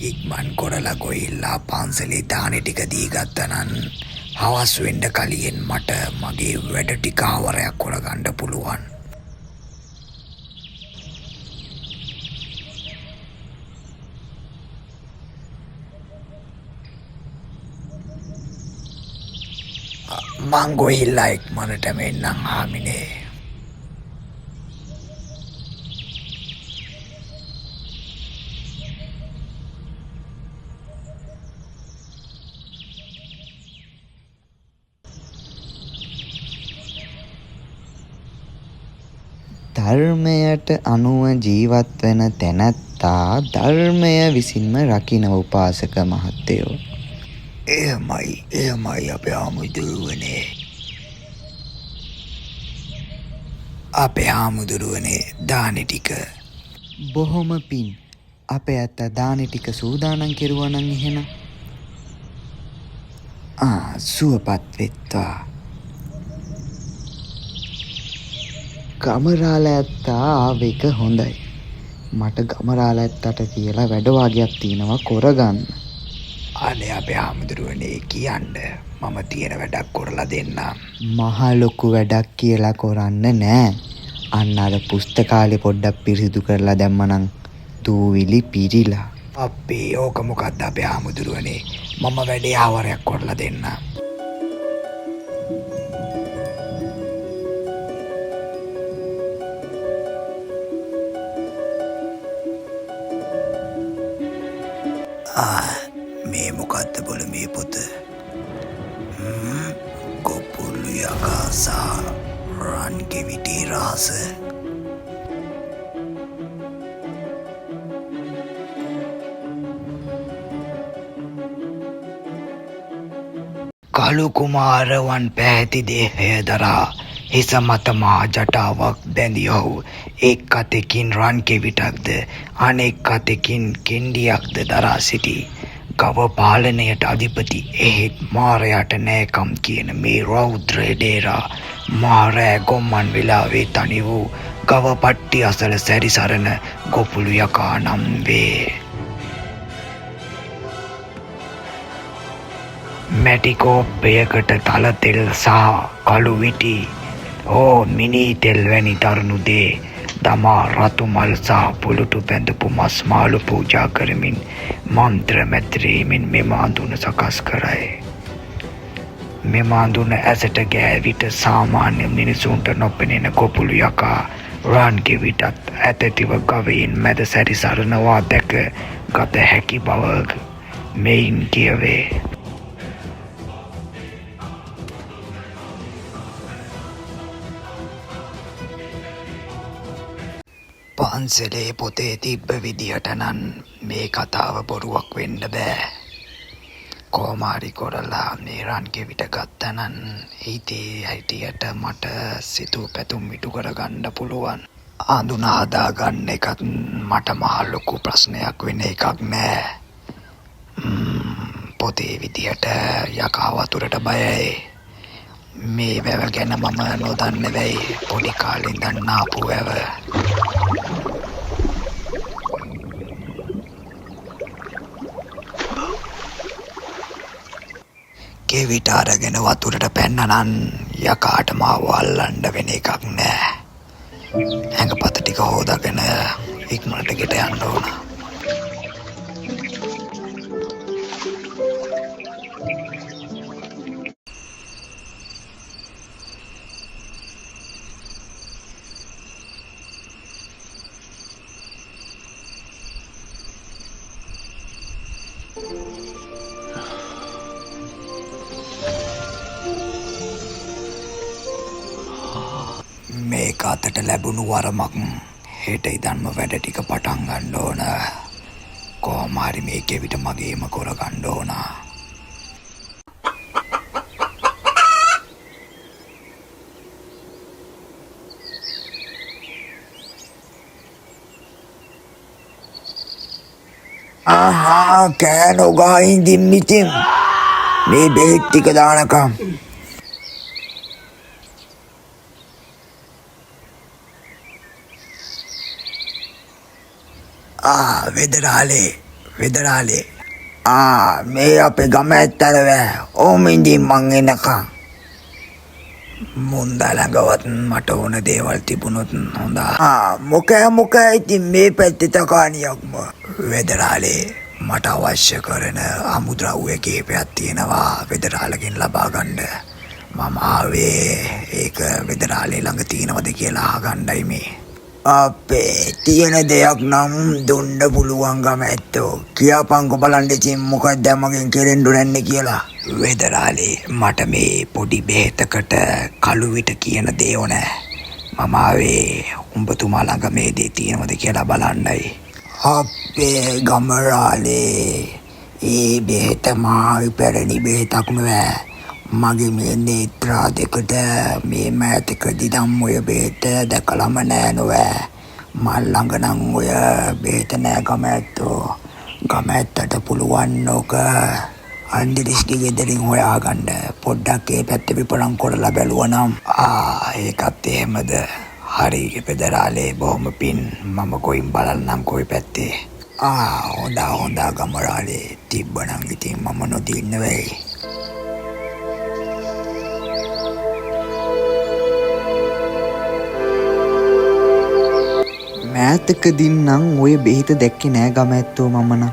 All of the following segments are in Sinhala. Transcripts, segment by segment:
ඉක්මන් කොරලා ගොහිල්ලා පන්සලේ දානෙ ටික දීගත්තනන් හවස් වෙන්න කලින් මට මගේ වැඩ ටික අවරයක් කරගන්න පුළුවන්. මං ගොහිල්ලා ඉක්මනට මෙන්නම් හාමිනේ. ධර්මයට අනුව ජීවත් වෙන තැනැත්තා ධර්මය විසින්ම රකින්න උපාසක මහත්තයෝ. එයමයි අපේ හාමුදුරුවනේ. අපේ හාමුදුරුවනේ දානෙ ටික. බොහොම පින්. අපේ ඇත්ත දානෙ ටික සූදානම් කෙරුවා නම් එහෙනම්. සුවපත් වෙත්වා. ගමරාල ඇත්තා ආවෙක හොඳයි. මට ගමරාල ඇත්තට කියලා වැඩ වාගයක් තියෙනවා කරගන්න. අනේ අපේ හාමුදුරුවනේ කියන්න මම තියෙන වැඩක් කරලා දෙන්නම්. මහ ලොකු වැඩක් කියලා කරන්න නෑ. අන්න අර පුස්තකාලේ පොඩ්ඩක් පිරිසිදු කරලා දැම්මනම් දූවිලි පිරිලා. අපේ ඕක මොකක්ද අපේ හාමුදුරුවනේ? මම වැඩේ ආවරයක් කරලා දෙන්නම්. මේ මොකක්ද බොල මේ පොත? කොපුළු යකා සහ රන් කෙවිටි රහස. කළු කුමාරවන් පැහැති දේහය දරා හිස මත මා ජටාවක් බැඳි ඔහු එක් අතකින් රන් කෙවිටක්ද අනෙක් අතකින් කෙන්ඩියක්ද දරා සිටි. ගව පාලනයට අධිපති එහෙත් මාරයට නෑකම් කියන මේ රෞද්‍ර ඩේරා මාරෑ ගොම්මන් වෙලාවේ තනි වූ ගව පට්ටි අසල සැරිසරන ගොපුළු යකා නම් වේ. මැටිකෝප්පයකට තලතෙල් සහ කළු විටි හෝ මිනී තෙල් වැනි දරුණු දේ දමා රතු මල් සහ පුළුටු බැඳපු මස් මාළු පූජා කරමින් මන්ත්‍ර මැතිරීමෙන් මෙම අඳුන සකස් කරයි. මෙම අඳුන ඇසට ගෑවිට සාමාන්‍ය මිනිසුන්ට නොපෙනෙන කොපුළු යකා රන් කෙවිටත් ඇතැතිව ගවයින් මැද සැරිසරනවා දැක ගත හැකි බව මෙයින් කියවේ. පන්සලේ පොතේ තිබ්බ විදිහට නම් මේ කතාව බොරුවක් වෙන්න බෑ. කොමාරි කොරලා මේ රන් කෙවිට ගත්තනන් හිතේ හිටියට මට සිතූ පැතුම් ඉටු කරගන්න පුළුවන්. අඳුන හදාගන්න එකත් මට මහ ලොකු ප්‍රශ්නයක් වෙන එකක් නෑ. පොතේ විදිහට යකා වතුරට බයයි. මේ වැව ගැන මම නොදන්න වෙයි. පොඩි කාලේ ඉඳන් ආපු වැව. කෙවිට අරගෙන වතුරට පැන්නනන් යකාට මාව අල්ලන්න වෙන එකක් නෑ. ඇඟපත ටික හොදාගෙන ඉක්මනට ගෙට යන්න ඕන. මේක අතට ලැබුණු වරමක්. හෙට ඉදන්ම වැඩ ටික පටන් ගන්න ඕන. කොහොම හරි මේ කෙවිට මගේම කරගන්න ඕන. කෑ නොගා ඉඳින් ඉතින් මේ බෙහෙත් ටික දානකම්. වෙදරාලේ වෙදරාලේ මේ අපේ ගම ඇත්තලව ඕමින්දී මං එනකම් මුන්දා ළඟවත් මට ඕන දේවල් තිබුණොත් හොඳ. මොක ඉතින් මේ පැත්තේ තකානියක්ම වෙදරාලේ මට අවශ්‍ය කරන අමුද්‍රව්‍ය කීපයක් තියෙනවා වෙදරාලගෙන් ලබා ගන්න. මම ආවේ ඒක වෙදරාලේ ළඟ තියෙනවද කියලා අහගන්නයි මේ. අපේ තියෙන දෙයක් නම් දුන්න පුළුවන් ගම ඇත්තෝ. කියපන්කො බලන්න ඉතින් මොකක්ද මගෙන් කෙරෙන්න රැන්නේ කියලා. වෙදරාලේ මට මේ පොඩි බෙහෙතකට කළු විට කියන දේ ඕනේ. මම ආවේ උඹතුමා ළඟ මේ දේ තියෙනවද කියලා බලන්නයි. අපේ ගමරාලේ ඒ බෙහෙත මා පැරණි බෙහෙතක් නෙවෙයි. මගේ මේ නේත්‍රා දෙකට මේ මෑතකදී නම් ඔය බෙහෙත දැකලම නෑ නොවෑ. මල් ළඟ නම් ඔය බෙහෙත නෑ ගම ඇත්තෝ. ගම ඇත්තට පුළුවන් ඕක අන්දිරිස්ගේ ගෙදරින් හොයාගන්න. පොඩ්ඩක් ඒ පැත්තේ විපරම් කරලා බැලුවා නම් ඒකත් එහෙමද. හරි වෙදරාලේ බොහොම පින්. මම කොයින් බලන්නම් කොයි පැත්තේ. හොඳ ගමරාලේ තිබ්බනම් ඉතින් මම නොදින්න වෙයි. මෑතකදින් නම් ඔය බෙහෙත දැක්කේ නෑ ගම ඇත්තෝ මම නම්.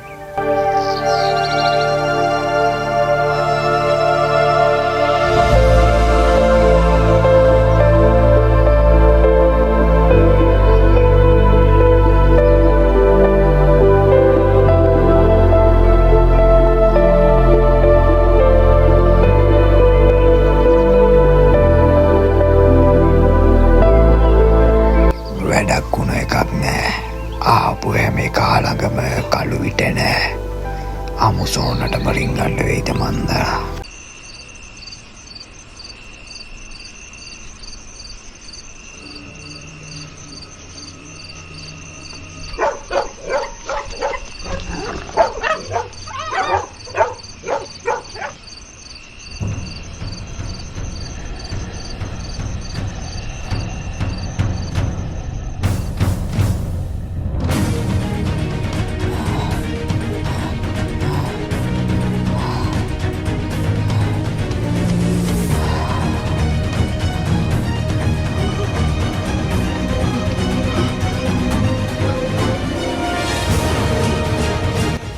ආපු හැම කාලඟම කළු විට නෑ. අමුසෝනට බලින් ගන්න වෙයිද මන්දා.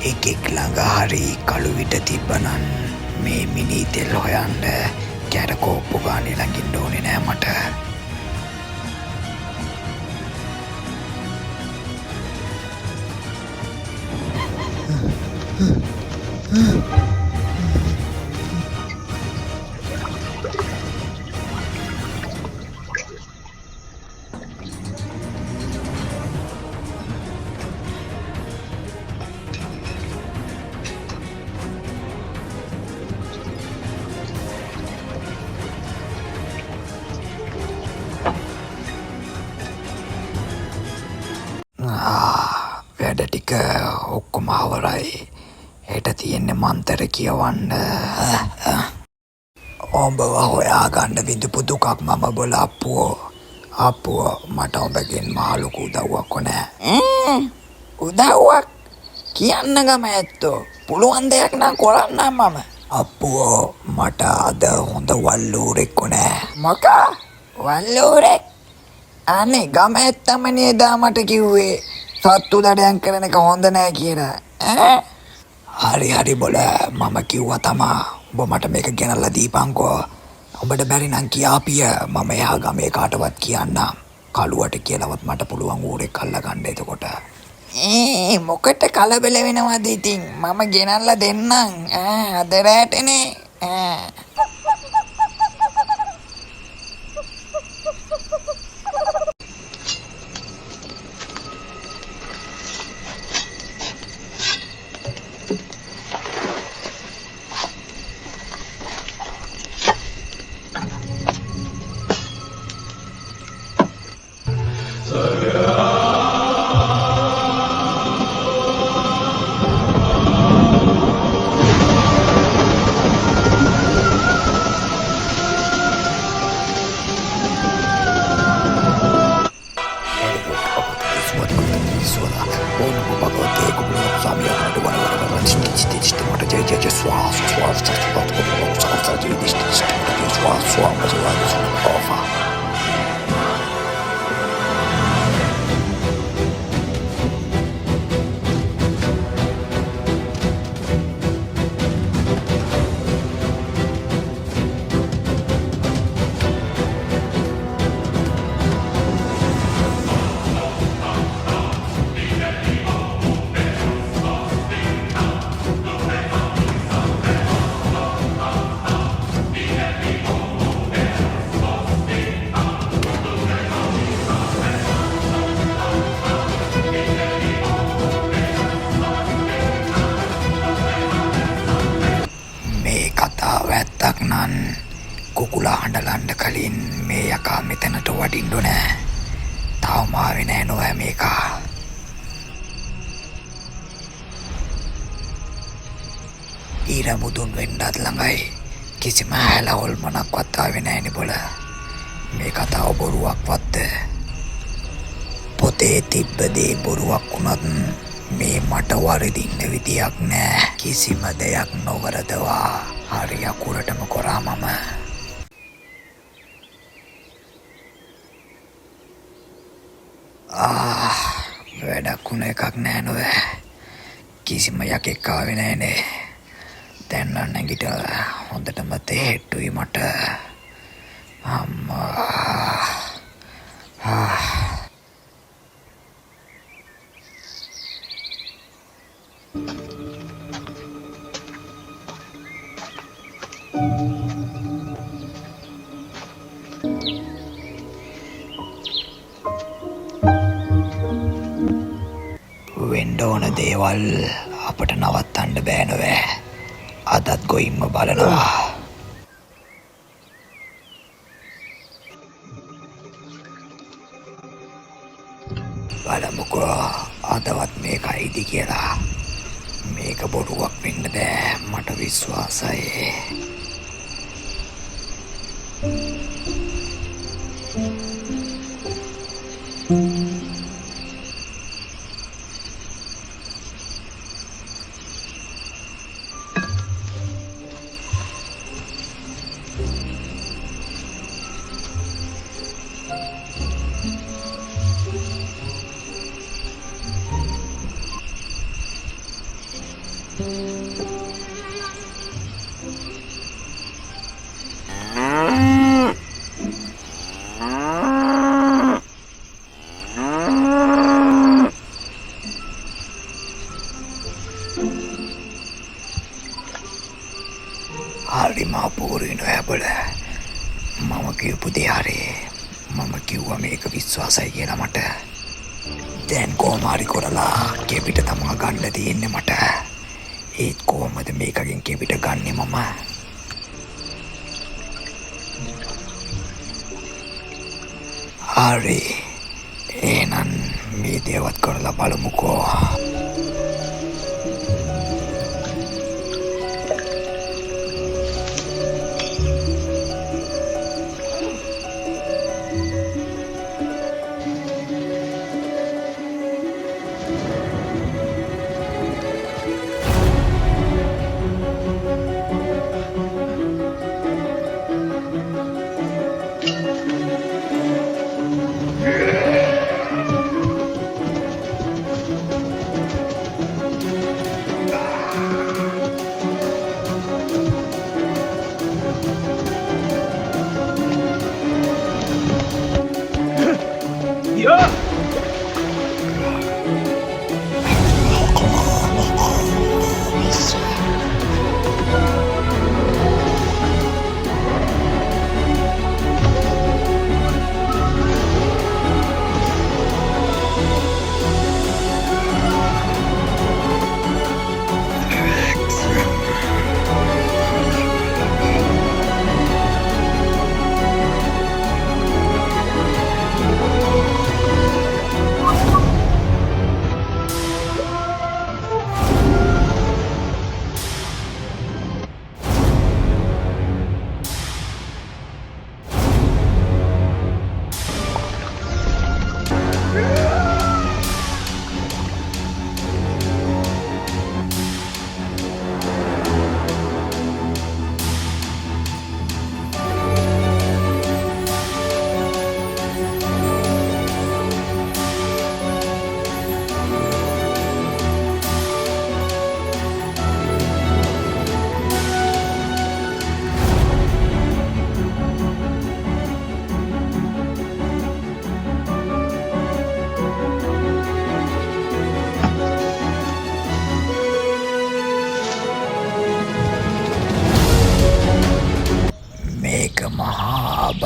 එකෙක් ළඟ හරි කළු විට තිබ්බනම් මේ මිනි තෙල් හොයන්න කැරකෝප්පු ගානේ ළඟින්න ඕනේ නෑ මට. වැඩ ටික ඔක්කොම අවරයි. හෙට තියෙන්නේ මන්තර කියවන්න. ඔබව හොයාගන්න විදුපු දුකක් මම බොල අප්පුවෝ මට ඔබගෙන් මහලොකු උදව්වක් ඕනේ. උදව්වක් කියන්න ගම ඇත්තෝ. පුළුවන් දෙයක් නම් කරන්නම් මම. අප්පුවෝ මට අද හොඳ වල්ලූරෙක් ඕනේ. මොකා වල්ලූරෙක්? අනේ ගම ඇත්තම නේද මට කිව්වේ සත්තු දඩයන් කරන එක හොඳ නෑ කියලා. හරි බොල මම කිව්වා තමා. ඔබ මට මේක ගෙනල්ලා දීපන්කෝ. ඔබට බැරි නම් කියාපිය මම එහා ගමේ කාටවත් කියන්නම්. කළුවට කියලාවත් මට පුළුවන් ඌරෙක් අල්ලගන්න එතකොට. මොකට කලබල වෙනවද ඉතින්? මම ගෙනල්ලා දෙන්නම්. අද රැටනේ. මේ කතාව ඇත්තක් නන් කුකුලා හඬලන්න කලින් මේ යකා මෙතනට වඩින්න නෑ. තාම ආවේ නෑ නෝ මේකා. ඊර මුදුන් වෙන්නත් ළඟයි. කිසිම හැල හොල්මනක්වත් ආවේ නෑනේ බොල. මේ කතාව බොරුවක්වත්. පොතේ තිබ්බ දේ බොරුවක් වුණත් මේ මට වරදින්න විදියක් නෑ. කිසිම දෙයක් නොවරදවා හරි අකුරටම කරා මම. වැඩක් වුණ එකක් නෑ නොවේ. කිසිම යකෙක් ආවේ නෑනේ. දැන් නම් නැගිට හොඳටම තේට්ටුයි මට. අම්මා. වෙන්න ඕන දේවල් අපට නවත්තන්න බෑ නොවේ. අදත් ගොයින්ම බලනවා. බලමුකෝ අදවත් මේක අයිති කියලා. මේක බොරුවක් වෙන්න බෑ මට විශ්වාසයි. හරිම අපූරුයි නෝ බල. මම කියපු දේ හරි. මම කිව්වා මේක විශ්වාසයි කියලා මට. දැන් කොහොම හරි කරලා කෙපිට තමා ගන්න තියෙන්නේ මට. ඒත් කොහොමද මේකගෙන් කෙපිට ගන්නෙ මම? හරි. එහෙනම් මේ දේවත් කරලා බලමුකෝ.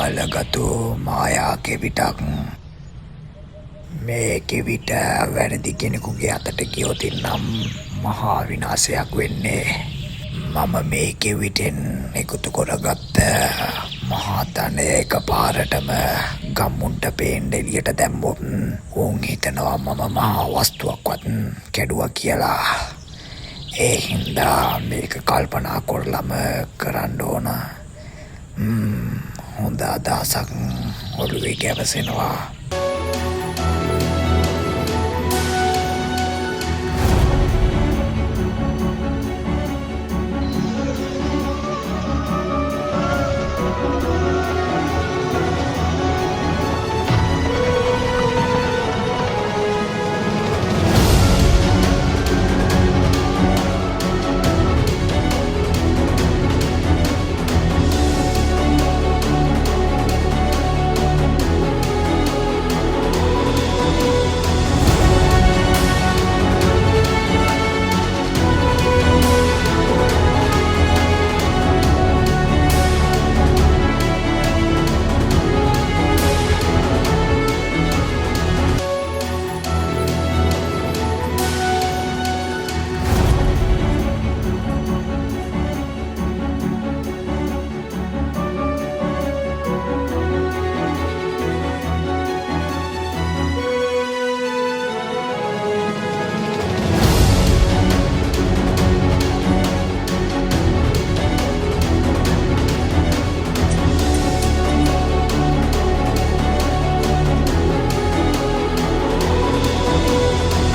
බලගතු මායා කෙවිතක්. මේ කෙවිත වැරදි කෙනෙකුගේ අතට ගියොත් නම් මහා විනාශයක් වෙන්නේ. මම මේ කෙවිතෙන් එකතු කරගත්ත මහා ධනය එකපාරටම ගම්මුන්ට පේන්න එළියට දැම්මොත් උන් හිතනවා මම මහා වස්තුවක්වත් කැඩුවා කියලා. ඒ හින්දා මේක කල්පනා කරලම කරන්න ඕන. හොඳ අදහසක් ඔළුවේ ගැවසෙනවා.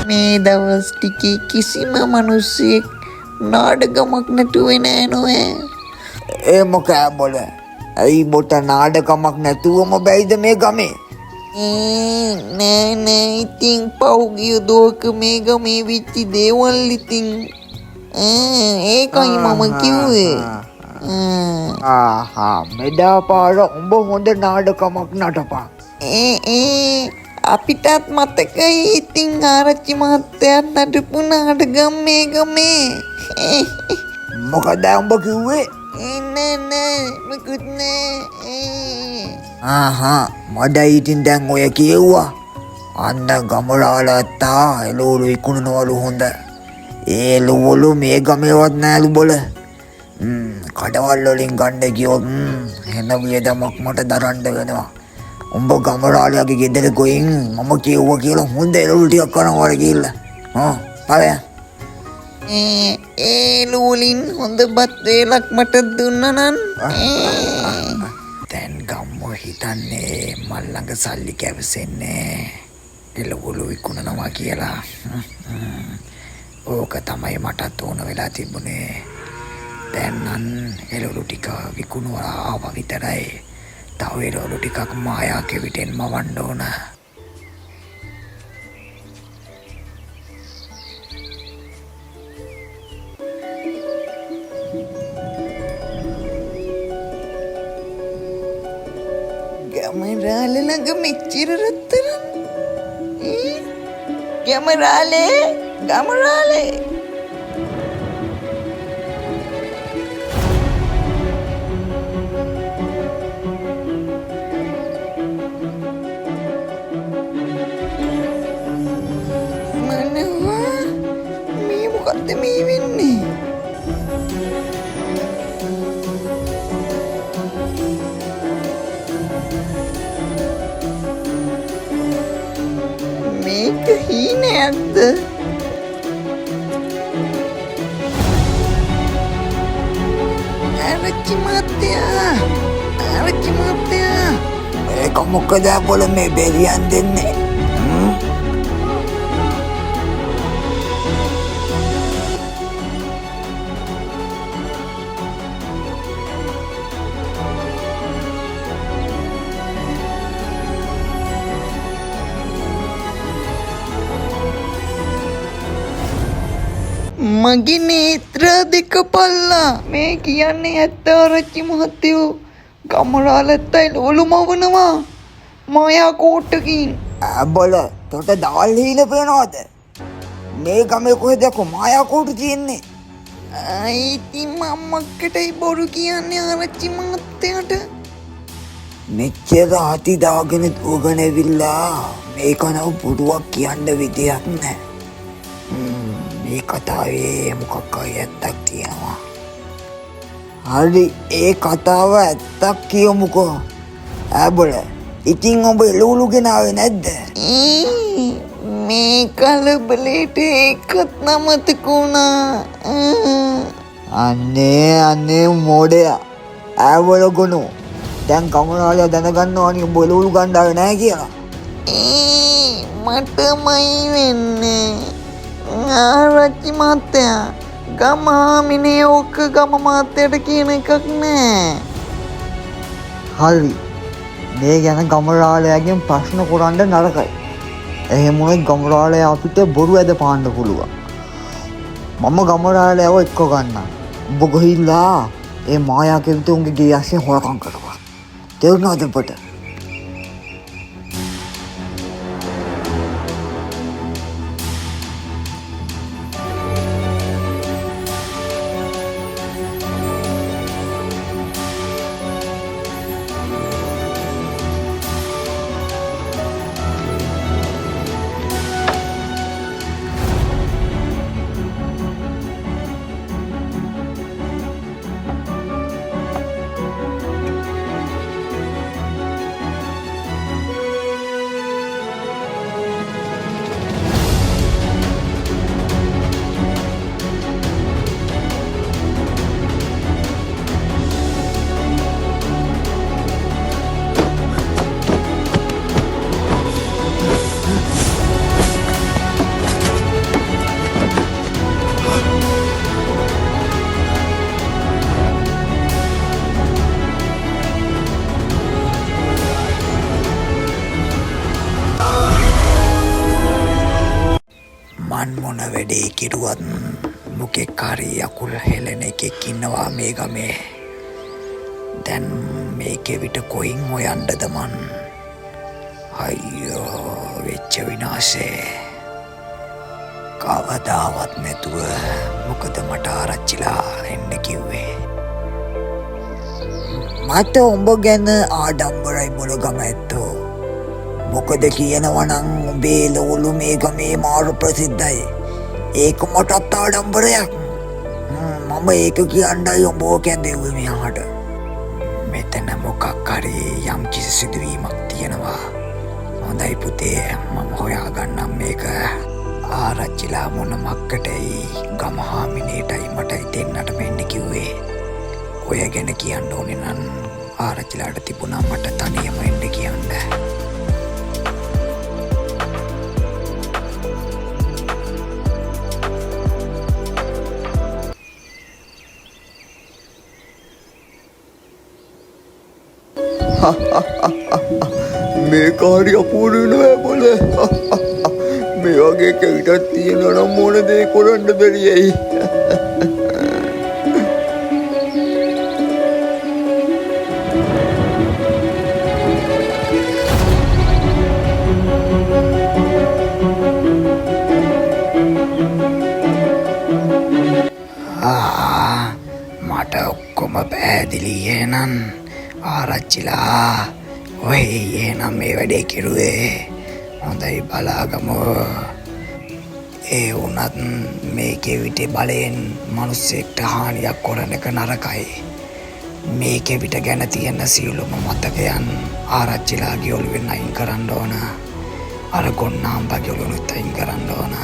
මේ දවස් ටිකේ කිසිම මිනිස්සෙක් නාඩගමක් නැතුවේ නෑ නෝෑ. ඒ මොකෑ බොල? ඇයි බොට නාඩගමක් නැතුවම බැයිද මේ ගමේ? නෑ ඉතින් පෞගිය දෝක මේ ගමේ විච්චි දේවල් ඉතින් ඒකයි මම කිව්වේ. මෙදා පාර උඹ හොඳ නාඩකමක් නටපන්. අපිටත් මතකයි ඉතින් ආරච්චි මහත්තයාත් නටපු නාටගම් මේ ගමේ. මොකද උඹ කිව්වේ? නෑ මොකුත් නෑ. මඩ ඉතින් දැන් ඔය කියෙව්වා. අන්න ගමරාලත්තා එළවලු ඉක්ුණනවලු හොඳ. ඒ එළවලු මේ ගමේවත් නෑලු බොල. කඩවල් වලින් ගන්න ගියොත් හෙන වියදමක් මට දරන්න වෙනවා. උඹ ගමරාලයාගේ ගෙදර ගොයින් මම කිව්වා කියලා හොඳ එළවලු ටිකක් කරනවා කියලා. බලයන්. ඒලුවලින් හොඳ බත් වේලක් මට දුන්නනන්. දැන් ගම්මෝ හිතන්නේ මල් ළඟ සල්ලි කැවසෙන්නේ එළවලු විකුණනවා කියලා. ඕක තමයි මටත් ඕන වෙලා තිබුණේ. දැන් නම් එළවලු ටික විකුණුවා ආවා විතරයි. තව එළවලු ටිකක් මායා කෙවිතෙන් මවන්න ඕන. ගමරාල ළඟ මෙච්චර රත්තරන්. ගමරාලේ මනවා මේ මොකද්ද මේ වෙන්නේ? මේක හීනයක්ද? ආරච්චි මහත්තයා ඒක මොකද බොල මේ බෙරියන් දෙන්නේ? මගේ නේත්‍ර දෙක පල්ලා. මේ කියන්නේ ඇත්ත ආරච්චි මහත්තයෝ. ගමරාලත්තා එළවලු මවනවා මායා කෝට්ටකින්. බොල තොට දවල් හීන පේනවාද? මේ ගමේ කොහෙද මායා කෝටු තියෙන්නේ? ඉතින් මම්මක්කටයි බොරු කියන්නේ ආරච්චි මහත්තයාට. මෙච්චර අති දාගෙන දුවගෙන ඇවිල්ලා මේක නව පුඩුවක් කියන්න විදියක් නැහැ. මේ කතාවේ මොකක් හරි ඇත්තක් තියෙනවා. හරි ඒ කතාව ඇත්තක් කියමුකෝ. ආබල ඉතින් ඔබ එළවලු ගෙනාවේ නැද්ද? මේ කලබලේට ඒකත් නමතක වුණා. අන්නේ මෝඩයා. ආවල ගොනු. දැන් කමරාලයා දැනගන්නවා නේ උඹ එළවලු ගන්නාවේ නැහැ කියලා. මටමයි වෙන්නේ. ආරච්චි මහත්තයා ගමහාමිනේ ඕක ගම මහත්තයට කියන එකක් නෑ. හරි. මේ ගැන ගමරාලයාගෙන් ප්‍රශ්න කරන්න නරකයි. එහෙම වුණොත් ගමරාලයා අපිට බොරු ඇද පාන්න පුළුවන්. මම ගමරාලයාව එක්ක ගන්නම්. ඔබ ගිහිල්ලා ඒ මායා කෙවිතුන්ගේ ගේ ඇස්සේ හොරකම් කරපන්. තේරුණාද ඔබට? මොන වැඩේ කිරුවත් මොකෙක් හරි අකුල් හෙලන එකෙක් ඉන්නවා මේ ගමේ. දැන් මේකේ විට කොයින් හොයන්නද මන්? අයියෝ වෙච්ච විනාශේ. කවදාවත් නැතුව මොකද මට ආරච්චිලා එන්න කිව්වේ. මට උඹ ගැන ආඩම්බරයි මොළගම ඇත්තෝ. මොකද කියනවනම් උඹේ එළවලු මේ ගමේ මාර ප්‍රසිද්ධයි. ඒක මටත් ආඩම්බරයක්. මම ඒක කියන්නයි උඹව කැඳෙව්වේ මෙහාට. මෙතන මොකක් හරි යම් කිසි සිදුවීමක් තියෙනවා. හොඳයි පුතේ මම හොයාගන්නම් මේක. ආරච්චිලා මොන මක්කටයි ගමහාමිනේටයි මටයි දෙන්නට මෙන්න කිව්වේ. ඔය ගැන කියන්න ඕනේ නම් ආරච්චිලාට තිබුණා මට තනියම එන්න කියන්න. මේ කාර්ය අපූර්ව නෑ බොල. මේ වගේ කෙවිතක් තියෙනවා නම් මොන දේ කරන්න බැරියයි. මට ඔක්කොම පැහැදිලි එහෙනම් ආරච්චිලා ඔය එහෙනම් මේ වැඩේ කිරුවේ. හොඳයි බලාගමු. ඒ වුණත් මේකේ විතේ බලයෙන් මිනිස්සෙක්ට හානියක් කරන එක නරකයි. මේකේ විත ගැන තියෙන සියලුම මතකයන් ආරච්චිලාගේ ඔළුවෙන් අයින් කරන්න ඕන. අර ගොන්නාම්බගේ ඔළුවෙන් අයින් කරන්න ඕන.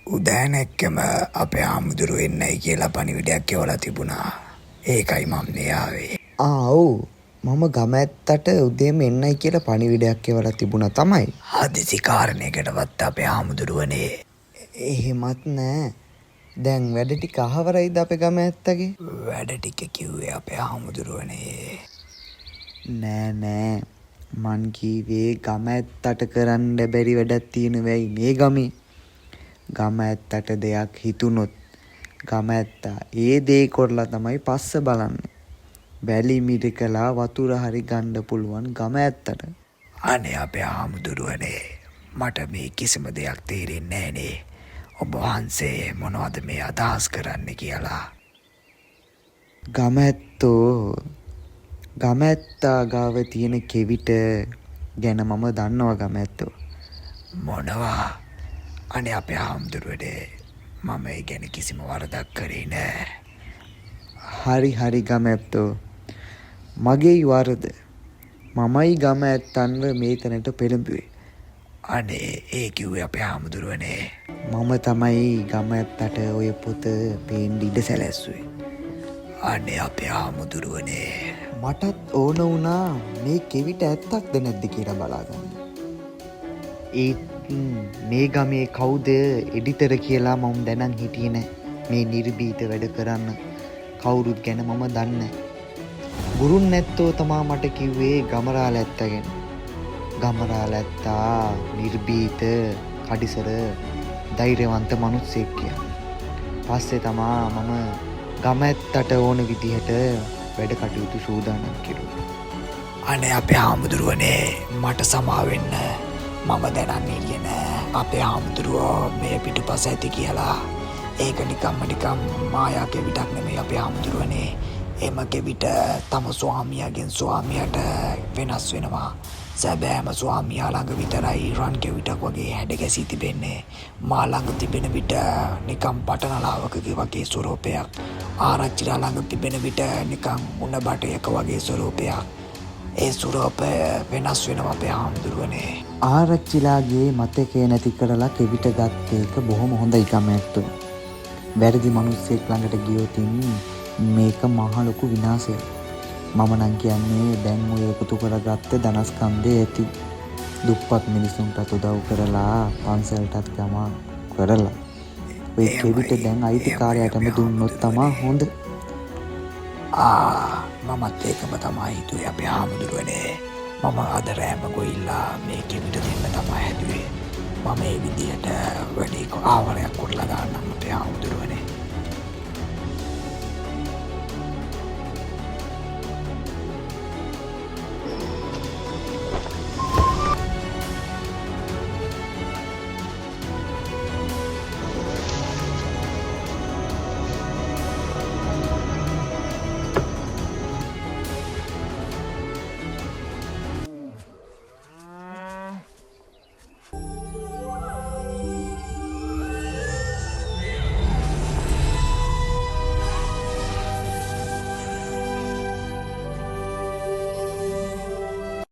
උදෑනෙක්කම අපේ හාමුදුරුව එන්නයි කියලා පණිවිඩයක් එවලා තිබුණා. ඒකයි මම මේ ආවේ. ඔව් මම ගම ඇත්තට උදේම එන්නයි කියලා පණිවිඩයක් එවලා තිබුණා තමයි. හදිසි කාරණයකටවත් අපේ හාමුදුරුවනේ. එහෙමත් නෑ. දැන් වැඩ ටික අහවරයිද අපේ ගම ඇත්තගේ? වැඩ ටික කිව්වේ අපේ හාමුදුරුවනේ. නෑ මං කීවේ ගම ඇත්තට කරන්න බැරි වැඩක් තියෙන වෙයි මේ ගමේ. ගම ඇත්තට දෙයක් හිතුනොත් ගම ඇත්තා ඒ දේ කරලා තමයි පස්ස බලන්නේ. බැලි මිරිකලා වතුර හරි ගන්න පුළුවන් ගම ඇත්තට. අනේ අපේ හාමුදුරුවනේ මට මේ කිසිම දෙයක් තේරෙන්නේ නෑනේ. ඔබ වහන්සේ මොනවද මේ අදහස් කරන්න කියලා. ගම ඇත්තා ගාව තියෙන කෙවිට ගැන මම දන්නවා ගම ඇත්තෝ. මොනවා? අනේ අපේ හාමුදුරුවනේ මම ඒ ගැන කිසිම වරදක් කරේ නෑ. හරි ගම ඇත්තෝ. මගේ වරද. මමයි ගම ඇත්තන්ව මේ තැනට පෙළඹුවේ. අනේ ඒ කිව්වේ අපේ හාමුදුරුවනේ. මම තමයි ගම ඇත්තට ඔය පොත පේන්න ඉඩ සැලැස්සුවේ. අනේ අපේ හාමුදුරුවනේ. මටත් ඕන වුණා මේ කෙවිට ඇත්තක්ද නැද්ද කියලා බලාගන්න. ඒත් මේ ගමේ කවුද එඩිටර් කියලා මම දැනන් හිටියේ නෑ. මේ නිර්භීත වැඩ කරන්න කවුරුත් ගැන මම දන්නේ නෑ. ගුරුන් නැත්තෝ තමා මට කිව්වේ ගමරාල ඇත්ත ගැන. ගමරාල ඇත්තා නිර්භීත කඩිසර ධෛර්යවන්ත මිනිස්සෙක් කියලා. පස්සේ තමා මම ගම ඇත්තට ඕන විදිහට වැඩ කටයුතු සූදානම් කෙරුවා. අනේ අපේ හාමුදුරුවනේ මට සමා වෙන්න. මම දැනන් හිටියේ නෑ අපේ හාමුදුරුවෝ මේ පිටුපස ඇති කියලා. ඒක නිකම් මායා කෙවිතක් නෙමෙයි අපේ හාමුදුරුවනේ. එම කෙවිත තම ස්වාමියාගෙන් ස්වාමියාට වෙනස් වෙනවා. සැබෑම ස්වාමියා ළඟ විතරයි රන් කෙවිතක් වගේ හැඩ ගැසී තිබෙන්නේ. මා ළඟ තිබෙන විට නිකම් පටනලාවකගේ වගේ ස්වරූපයක්. ආරච්චිලා ළඟ තිබෙන විට නිකම් උණ බටයක වගේ ස්වරූපයක්. ඒ ස්වරූපය වෙනස් වෙනවා අපේ හාමුදුරුවනේ. ආරච්චිලාගේ මතකය නැති කරලා කෙවිට ගත්ත එක බොහොම හොඳයි ගම ඇත්තෝ. වැරදි මිනිස්සෙක් ළඟට ගියොතින් මේක මහ ලොකු විනාශයක්. මම නම් කියන්නේ දැන් ඔය එකතු කරගත්ත ධනස්කන්ධය ඇති දුප්පත් මිනිසුන්ට උදව් කරලා පන්සලටත් ගමන් කරලා ඔය කෙවිට දැන් අයිතිකාරයටම දුන්නොත් තමා හොඳ. මමත් ඒකම තමයි හිතුවේ අපේ හාමුදුරුවනේ. මම අද රෑම ගොයිල්ලා මේ කෙවිට දෙන්න තමයි හැදුවේ. මම ඒ විදිහට වැඩි ආවරයක් කරලා දාන්නම් අපේ හාමුදුරුවනේ.